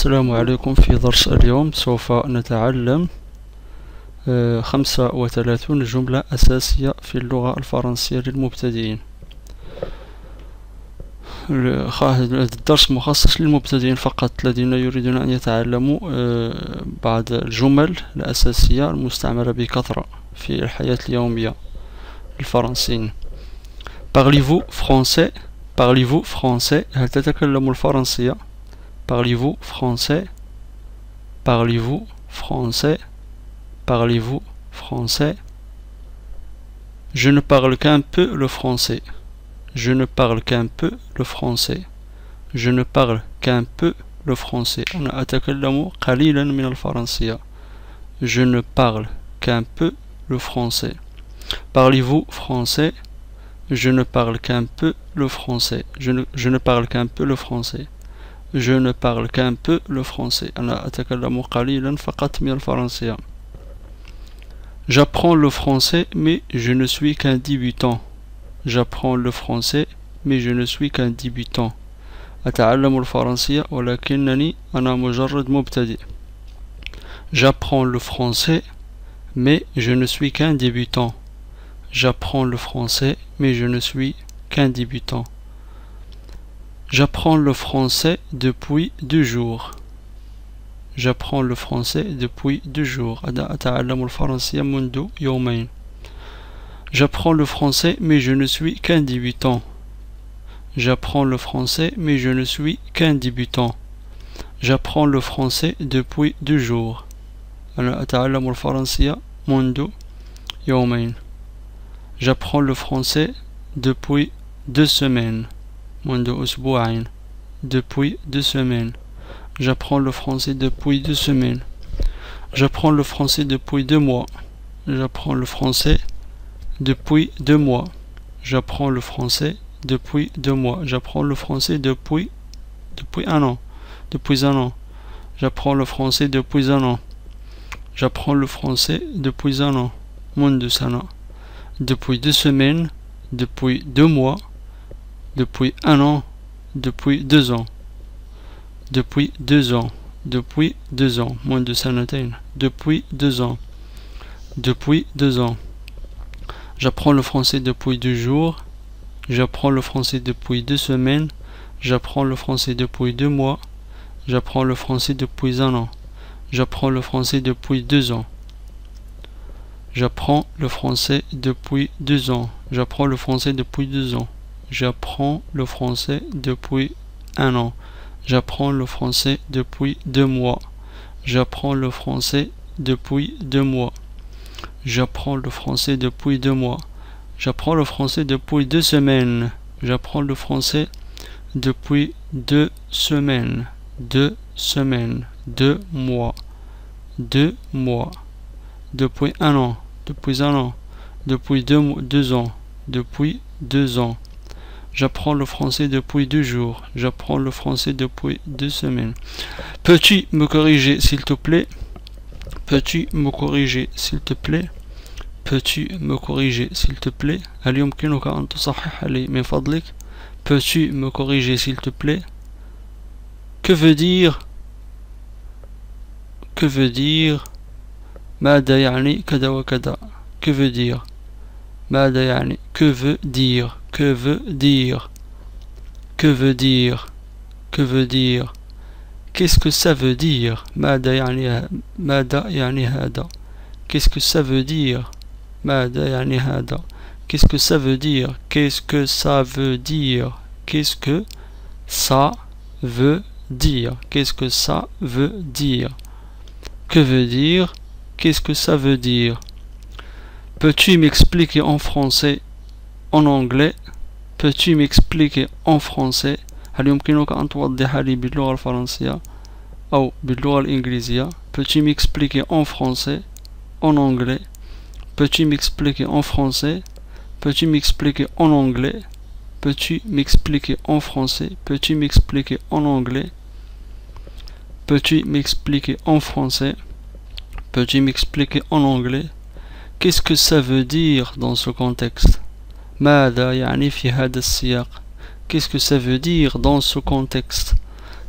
السلام عليكم. في درس اليوم سوف نتعلم 35 جملة أساسية في اللغة الفرنسية للمبتدئين. هذا الدرس مخصص للمبتدئين فقط الذين يريدون أن يتعلموا بعض الجمل الأساسية المستعملة بكثرة في الحياة اليومية للفرنسيين. Parlez-vous français? Parlez-vous français? هل تتكلم الفرنسية؟ Parlez-vous français? Parlez-vous français? Parlez-vous français? Je ne parle qu'un peu le français. Je ne parle qu'un peu le français. Je ne parle qu'un peu le français. أنا أتكلم قليلا من الفرنسية. Je ne parle qu'un peu le français. Parlez-vous français? Je ne parle qu'un peu le français. Je ne parle qu'un peu le français. Je ne parle qu'un peu le français. أنا أتكلم قليلا فقط من الفرنسية. J'apprends le français mais je ne suis qu'un débutant. J'apprends le français mais je ne suis qu'un débutant. أتعلم الفرنسية ولكنني أنا مجرد مبتدئ. J'apprends le français mais je ne suis qu'un débutant. J'apprends le français mais je ne suis qu'un débutant. J'apprends le français depuis 2 jours. J'apprends le français depuis 2 jours. أنا أتعلم الفرنسية منذ يومين. J'apprends le français mais je ne suis qu'un débutant. J'apprends le français mais je ne suis qu'un débutant. J'apprends le français depuis 2 jours. أنا أتعلم الفرنسية منذ يومين. J'apprends le français depuis 2 semaines. منذ أسبوعين. Depuis 2 semaines. J'apprends le français depuis 2 semaines. J'apprends le français depuis 2 mois. J'apprends le français depuis 2 mois. J'apprends le français depuis 2 mois. J'apprends le français depuis 1 an. Depuis 1 an. J'apprends le français depuis 1 an. J'apprends le français depuis 1 an. منذ سنة. Depuis 2 semaines. Depuis 2 mois. Depuis 1 an. Depuis 2 ans. Depuis 2 ans. Depuis 2 ans. منذ سنتين. Depuis 2 ans. Depuis 2 ans. J'apprends le français depuis 2 jours. J'apprends le français depuis 2 semaines. J'apprends le français depuis 2 mois. J'apprends le français depuis 1 an. J'apprends le français depuis 2 ans. J'apprends le français depuis 2 ans. J'apprends le français depuis 2 ans. J'apprends le français depuis 1 an. J'apprends le français depuis 2 mois. J'apprends le français depuis 2 mois. J'apprends le français depuis 2 mois. J'apprends le français depuis 2 semaines. J'apprends le français depuis 2 semaines. 2 semaines. 2 mois. 2 mois. Depuis 1 an. Depuis 1 an. Depuis 2 ans. Depuis 2 ans. J'apprends le français depuis 2 jours. J'apprends le français depuis 2 semaines. Peux-tu me corriger s'il te plaît? Peux-tu me corriger s'il te plaît? Peux-tu me corriger s'il te plaît? هل يمكنك أن تصحح لي من فضلك؟ Peux-tu me corriger s'il te plaît? Que veut dire? Que veut dire? ماذا يعني كذا وكذا? Que veut dire? ماذا يعني? Que veut dire? Que veut dire? Que veut dire? Que veut dire? Qu'est-ce que ça veut dire? ماذا يعني هذا? Qu'est-ce que ça veut dire? ماذا يعني هذا? Qu'est-ce que ça veut dire? Qu'est-ce que ça veut dire? Qu'est-ce que ça veut dire? Qu'est-ce que ça veut dire? Que veut dire? Qu'est-ce que ça veut dire? Peux-tu m'expliquer en français, en anglais? Peux-tu m'expliquer en français? هل يمكنك أن توضح لي باللغة الفرنسية أو باللغة الإنجليزية؟ Peux-tu m'expliquer en français, en anglais? Peux-tu m'expliquer en français? Peux-tu m'expliquer en anglais? Peux-tu m'expliquer en français? Peux-tu m'expliquer en anglais? Peux-tu m'expliquer en français? Peux-tu m'expliquer en anglais? Qu'est-ce que ça veut dire dans ce contexte? ماذا يعني في هذا السياق? Qu'est-ce que ça veut dire dans ce contexte?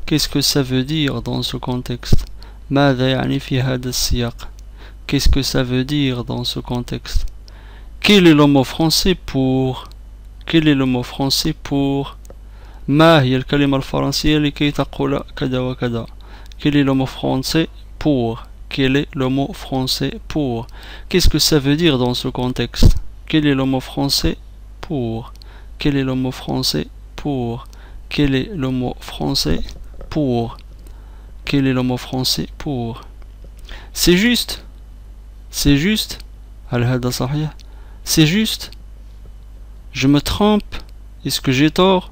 Qu'est-ce que ça veut dire dans ce contexte? ماذا يعني في هذا السياق? Qu'est-ce que ça veut dire dans ce contexte? Quel est le mot français pour? Quel est le mot français pour? ما هي الكلمة الفرنسية لكي تقول كذا وكذا? Quel est le mot français pour? Quel est le mot français pour? Qu'est-ce que ça veut dire dans ce contexte? Quel est le mot français pour? Quel est le mot français pour? Quel est le mot français pour? Quel est le mot français pour? C'est juste. C'est juste. هل هذا صحيح? C'est juste. Je me trompe. Est-ce que j'ai tort?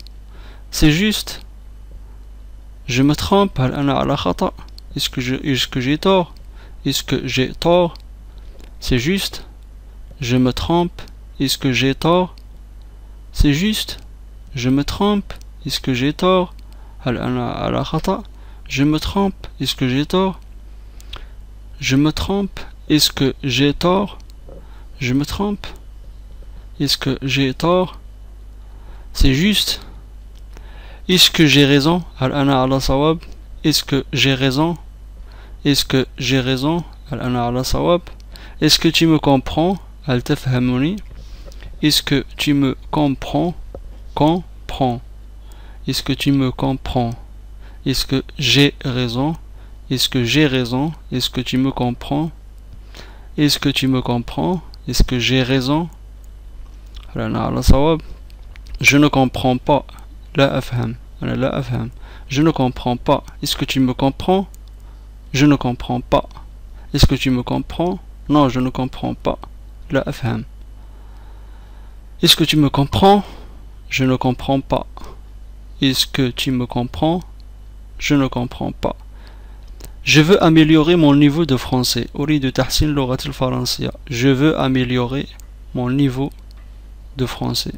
C'est juste. Je me trompe. هل أنا على خطأ? Est-ce que j'ai tort? Est-ce que j'ai tort? C'est juste. Je me trompe. Est-ce que j'ai tort? C'est juste. Je me trompe. Est-ce que j'ai tort? هل أنا على خطأ? Je me trompe. Est-ce que j'ai tort? Je me trompe. Est-ce que j'ai tort? Je me trompe. Est-ce que j'ai tort? C'est juste. Est-ce que j'ai raison? هل أنا على صواب? Est-ce que j'ai raison? Est-ce que j'ai raison? هل أنا على صواب? Est-ce que tu me comprends? هل تفهمني? Est-ce que tu me comprends? Comprends. Est-ce que tu me comprends? Est-ce que j'ai raison? Est-ce que j'ai raison? Est-ce que tu me comprends? Est-ce que tu me comprends? Est-ce que j'ai raison? هل أنا على صواب? Je ne comprends pas. لا أفهم. أنا لا أفهم. Je ne comprends pas. Est-ce que tu me comprends? Je ne comprends pas. Est-ce que tu me comprends? Non, je ne comprends pas. لا أفهم. Est-ce que tu me comprends? Je ne comprends pas. Est-ce que tu me comprends? Je ne comprends pas. Je veux améliorer mon niveau de français. أريد تحسين لغة الفرنسية. Je veux améliorer mon niveau de français.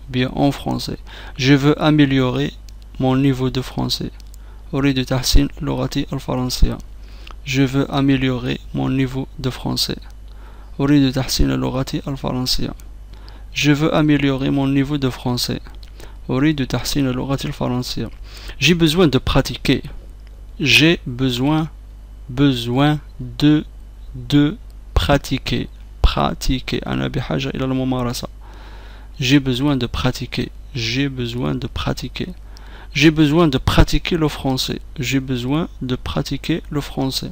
Bien en français. Je veux améliorer mon niveau de français. أريد تحسين لغتي الفرنسية. Je veux améliorer mon niveau de français. أريد تحسين لغتي الفرنسية. Je veux améliorer mon niveau de français. أريد تحسين لغتي الفرنسية. J'ai besoin de pratiquer. J'ai besoin de pratiquer. Pratiquer. أنا بحاجة إلى الممارسة. J'ai besoin de pratiquer. J'ai besoin de pratiquer. J'ai besoin de pratiquer le français. J'ai besoin de pratiquer le français.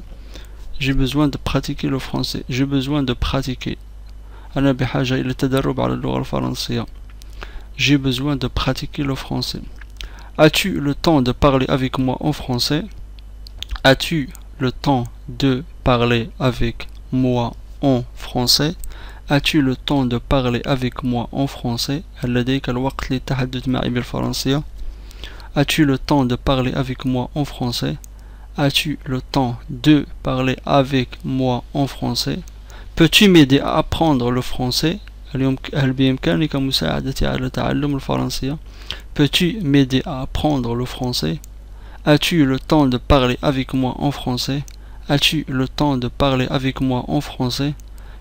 J'ai besoin de pratiquer le français. J'ai besoin de pratiquer. أنا بحاجة إلى التدرب على اللغة الفرنسية. J'ai besoin de pratiquer le français. As-tu le temps de parler avec moi en français? As-tu le temps de parler avec moi en français? As-tu le temps de parler avec moi en français? هل لديك الوقت للتحدث معي بالفرنسية? As-tu le temps de parler avec moi en français? As-tu le temps de parler avec moi en français? Peux-tu m'aider à apprendre le français? هل بإمكانك مساعدتي على تعلم الفرنسية؟ Peux-tu m'aider à apprendre le français? As-tu le temps de parler avec moi en français? As-tu le temps de parler avec moi en français?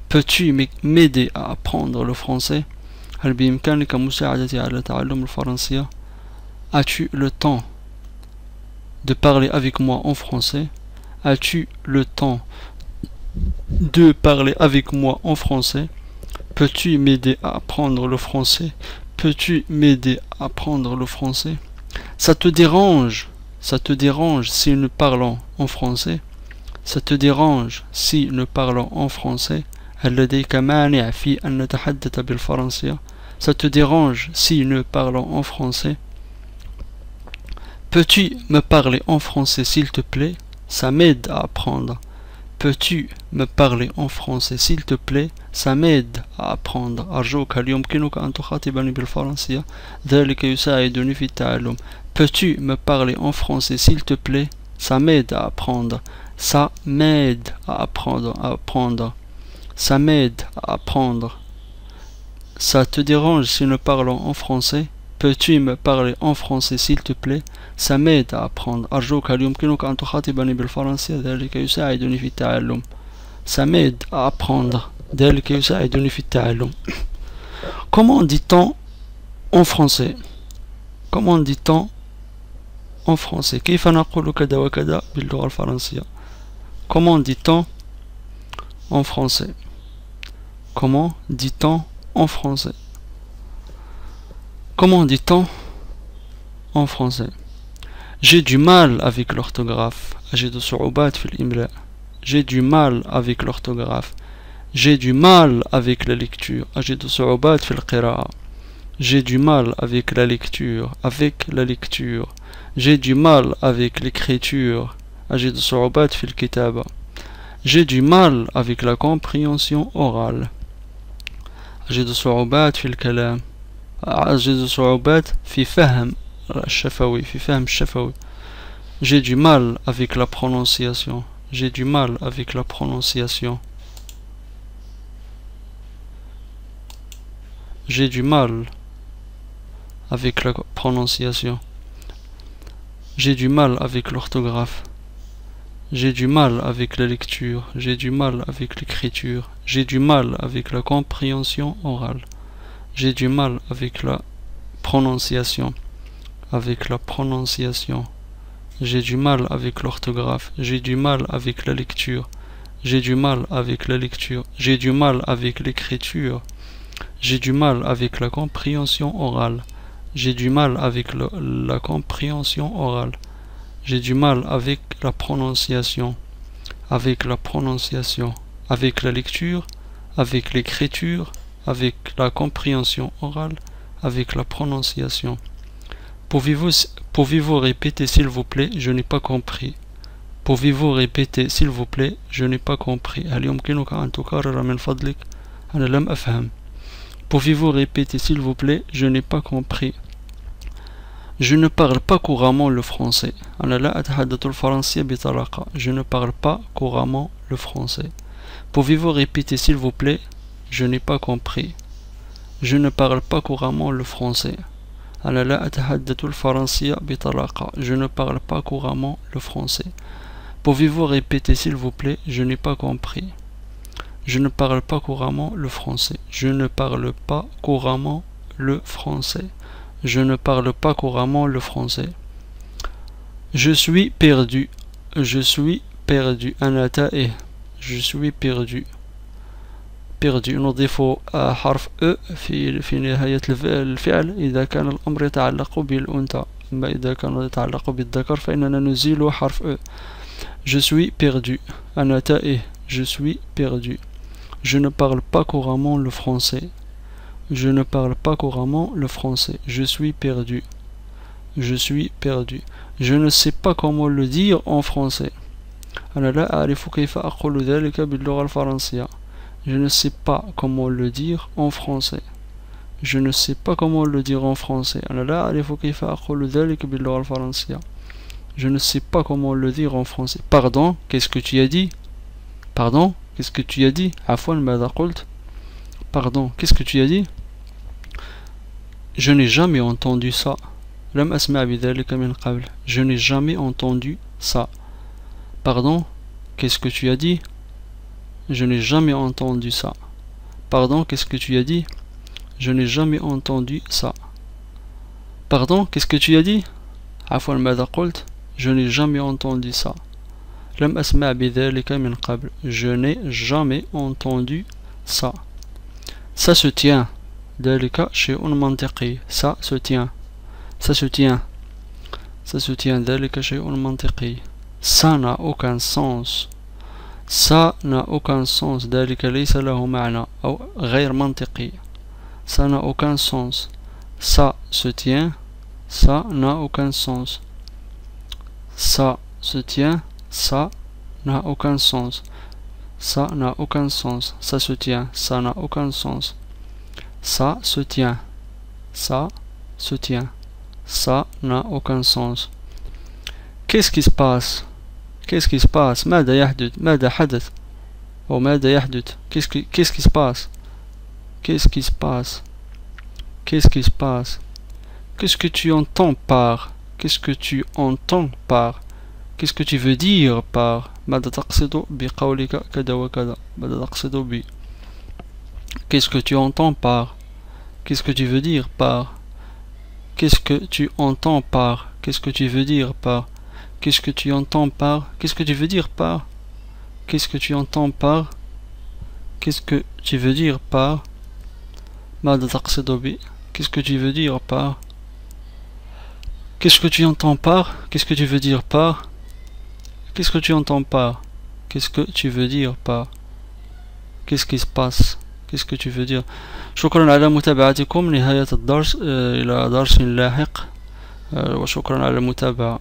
Peux-tu m'aider à apprendre le français? هل بإمكانك مساعدتي على تعلم الفرنسية؟ As-tu le temps de parler avec moi en français? As-tu le temps de parler avec moi en français? Peux-tu m'aider à apprendre le français? Peux-tu m'aider à apprendre le français? Ça te dérange? Ça te dérange si nous parlons en français? Ça te dérange si nous parlons en français? هل لديك مانع في أن نتحدث بالفرنسية؟ Ça te dérange si nous parlons en français? Peux-tu me parler en français s'il te plaît? Ça m'aide à apprendre. Peux-tu me parler en français s'il te plaît? Ça m'aide à apprendre. أرجوك هل يمكنك أن تخاطبني بالفرنسية؟ ذلك يساعدني في التعلم. Peux-tu me parler en français s'il te plaît? Ça m'aide à apprendre. Ça m'aide à apprendre. Ça m'aide à apprendre. Ça te dérange si nous parlons en français? Peux-tu me parler en français s'il te plaît? Ça m'aide à apprendre. أرجوك هل يمكنك أن تخاطبني بالفرنسية؟ ذلك يساعدني في التعلم. Ça m'aide à apprendre. ذلك يساعدني في التعلم. Comment dit-on en français? Comment dit-on en français. كيف نقول كذا وكذا باللغة الفرنسية. Comment dit-on en français? Comment dit-on en français? Comment dit-on en français? J'ai du mal avec l'orthographe. أجد صعوبات في الإملاء. J'ai du mal avec l'orthographe. J'ai du mal avec la lecture. أجد صعوبات في القراءة. J'ai du mal avec la lecture. Avec la lecture. J'ai du mal avec l'écriture. أجد صعوبات في الكتابة. J'ai du mal avec la compréhension orale. أجد صعوبات في الكلام. أجد صعوبات في فهم الشفوي. في فهم الشفوي. J'ai du mal avec la prononciation. J'ai du mal avec la prononciation. J'ai du mal avec la prononciation. J'ai du mal avec l'orthographe. J'ai du mal avec la lecture. J'ai du mal avec l'écriture. J'ai du mal avec la compréhension orale. J'ai du mal avec la prononciation. Avec la prononciation. J'ai du mal avec l'orthographe. J'ai du mal avec la lecture. J'ai du mal avec la lecture. J'ai du mal avec l'écriture. J'ai du mal avec la compréhension orale. J'ai du mal avec la compréhension orale. J'ai du mal avec la prononciation. Avec la prononciation. Avec la lecture. Avec l'écriture. Avec la compréhension orale. Avec la prononciation. Pouvez-vous répéter s'il vous plaît? Je n'ai pas compris. Pouvez-vous répéter s'il vous plaît? Je n'ai pas compris. هل يمكنك أن تكرر من فضلك؟ أنا لم أفهم. Pouvez-vous répéter s'il vous plaît? Je n'ai pas compris. Je ne parle pas couramment le français. أنا لا أتحدث الفرنسية بطلاقة. Je ne parle pas couramment le français. Pouvez-vous répéter s'il vous plaît? Je n'ai pas compris. Je ne parle pas couramment le français. أنا لا أتحدث الفرنسية بطلاقة. Je ne parle pas couramment le français. Pouvez-vous répéter s'il vous plaît? Je n'ai pas compris. Je ne parle pas couramment le français. Je ne parle pas couramment le français. Je ne parle pas couramment le français. Je suis perdu. Je suis perdu. أنا تائه. Je suis perdu. perdu. نضيف حرف E في نهاية الفعل إذا كان الأمر يتعلق بالأنثى. أما إذا كان يتعلق بالذكر فإننا نزيل حرف E. Je suis perdu. أنا تائه. Je suis perdu. Je ne parle pas couramment le français. Je ne parle pas couramment le français. Je suis perdu. Je suis perdu. Je ne sais pas comment le dire en français. أنا لا أعرف كيف أقول ذلك باللغة الفرنسية. Je ne sais pas comment le dire en français. Je ne sais pas comment le dire en français. أنا لا أعرف كيف أقول ذلك باللغة الفرنسية. Je ne sais pas comment le dire en français. Pardon, qu'est-ce que tu as dit? Pardon, qu'est-ce que tu as dit? عفوا ماذا قلت? Pardon, qu'est-ce que tu as dit? Je n'ai jamais entendu ça. لم أسمع بذلك من قبل. Je n'ai jamais entendu ça. Pardon, qu'est-ce que tu as dit? Je n'ai jamais entendu ça. Pardon, qu'est-ce que tu as dit? Je n'ai jamais entendu ça. Pardon, qu'est-ce que tu as dit? عفوا ماذا قلت? Je n'ai jamais entendu ça. لم أسمع بذلك من قبل. Je n'ai jamais entendu ça. Ça se tient. ذلك شيء منطقي. Ça se tient. Ça se tient. Ça se tient. ذلك شيء منطقي. Ça n'a aucun sens. Ça n'a aucun sens. ذلك ليس له معنى أو غير منطقي. Ça n'a aucun sens. Ça se tient. Ça n'a aucun sens. Ça se tient. Ça n'a aucun sens. Ça n'a aucun sens. Ça se tient. Ça n'a aucun sens. Ça se tient. Ça se tient. Ça n'a aucun sens. Qu'est-ce qui se passe? Qu'est-ce qui se passe? ماذا يحدث؟ ماذا حدث؟ أو ماذا يحدث؟ Qu'est-ce qui se passe? Qu'est-ce qui se passe? Qu'est-ce qui se passe? Qu'est-ce que tu entends par? Qu'est-ce que tu entends par? Qu'est-ce que tu veux dire par? ماذا تقصد بقولك كذا وكذا؟ ماذا تقصد ب؟ Qu'est-ce que tu entends par? Qu'est-ce que tu veux dire par? Qu'est-ce que tu entends par? Qu'est-ce que tu veux dire par? Qu'est-ce que tu entends par? Qu'est-ce que tu veux dire par? Qu'est-ce que tu entends par? Qu'est-ce que tu veux dire par? ماذا تقصد ب? Qu'est-ce que tu veux dire par? Qu'est-ce que tu entends par? Qu'est-ce que tu veux dire par? Qu'est-ce que tu entends par? Qu'est-ce que tu veux dire par? Qu'est-ce qui se passe? Qu'est-ce que tu veux dire? شكرا على متابعتكم. نهاية الدرس. إلى درس لاحق. وشكرا على المتابعة.